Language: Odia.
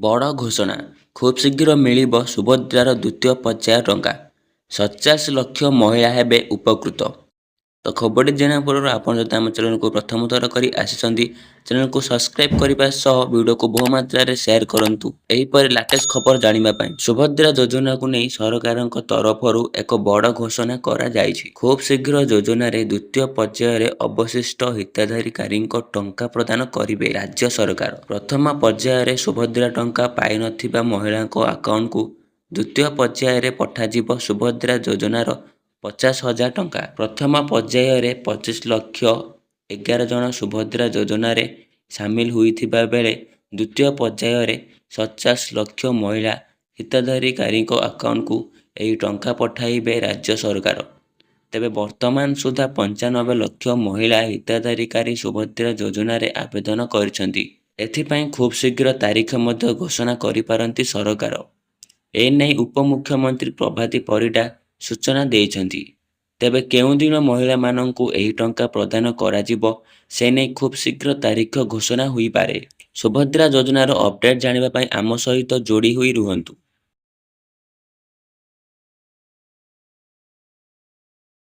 ବଡ଼ ଘୋଷଣା, ଖୁବ୍ ଶୀଘ୍ର ମିଳିବ ସୁଭଦ୍ରାର ଦ୍ୱିତୀୟ ପର୍ଯ୍ୟାୟ ଟଙ୍କା। 50 ଲକ୍ଷ ମହିଳା ହେବେ ଉପକୃତ। ତ ଖବରଟି ଜାଣିବା ପୂର୍ବରୁ ଆପଣ ଯଦି ଆମ ଚ୍ୟାନେଲକୁ ପ୍ରଥମ ଥର କରି ଆସିଛନ୍ତି, ଚ୍ୟାନେଲକୁ ସବସ୍କ୍ରାଇବ୍ କରିବା ସହ ଭିଡ଼ିଓକୁ ବହୁମାତ୍ରାରେ ସେୟାର କରନ୍ତୁ ଏହିପରି ଲାଟେଷ୍ଟ ଖବର ଜାଣିବା ପାଇଁ। ସୁଭଦ୍ରା ଯୋଜନାକୁ ନେଇ ସରକାରଙ୍କ ତରଫରୁ ଏକ ବଡ଼ ଘୋଷଣା କରାଯାଇଛି। ଖୁବ୍ ଶୀଘ୍ର ଯୋଜନାରେ ଦ୍ୱିତୀୟ ପର୍ଯ୍ୟାୟରେ ଅବଶିଷ୍ଟ ହିତାଧିକାରୀଙ୍କ ଟଙ୍କା ପ୍ରଦାନ କରିବେ ରାଜ୍ୟ ସରକାର। ପ୍ରଥମ ପର୍ଯ୍ୟାୟରେ ସୁଭଦ୍ରା ଟଙ୍କା ପାଇନଥିବା ମହିଳାଙ୍କ ଆକାଉଣ୍ଟକୁ ଦ୍ୱିତୀୟ ପର୍ଯ୍ୟାୟରେ ପଠାଯିବ ସୁଭଦ୍ରା ଯୋଜନାର 50,000 ଟଙ୍କା। ପ୍ରଥମ ପର୍ଯ୍ୟାୟରେ 25 ଲକ୍ଷ 11 ଜଣ ସୁଭଦ୍ରା ଯୋଜନାରେ ସାମିଲ ହୋଇଥିବା ବେଳେ ଦ୍ୱିତୀୟ ପର୍ଯ୍ୟାୟରେ 50 ଲକ୍ଷ ମହିଳା ହିତାଧିକାରୀଙ୍କ ଆକାଉଣ୍ଟକୁ ଏହି ଟଙ୍କା ପଠାଇବେ ରାଜ୍ୟ ସରକାର। ତେବେ ବର୍ତ୍ତମାନ ସୁଦ୍ଧା 95 ଲକ୍ଷ ମହିଳା ହିତାଧିକାରୀ ସୁଭଦ୍ରା ଯୋଜନାରେ ଆବେଦନ କରିଛନ୍ତି। ଏଥିପାଇଁ ଖୁବ୍ ଶୀଘ୍ର ତାରିଖ ମଧ୍ୟ ଘୋଷଣା କରିପାରନ୍ତି ସରକାର। ଏନେଇ ଉପମୁଖ୍ୟମନ୍ତ୍ରୀ ପ୍ରଭାତୀ ପରିଡ଼ା ସୂଚନା ଦେଇଛନ୍ତି। ତେବେ କେଉଁଦିନ ମହିଳାମାନଙ୍କୁ ଏହି ଟଙ୍କା ପ୍ରଦାନ କରାଯିବ ସେନେଇ ଖୁବ୍ ଶୀଘ୍ର ତାରିଖ ଘୋଷଣା ହୋଇପାରେ। ସୁଭଦ୍ରା ଯୋଜନାର ଅପଡେଟ୍ ଜାଣିବା ପାଇଁ ଆମ ସହିତ ଯୋଡ଼ି ହୋଇ ରୁହନ୍ତୁ।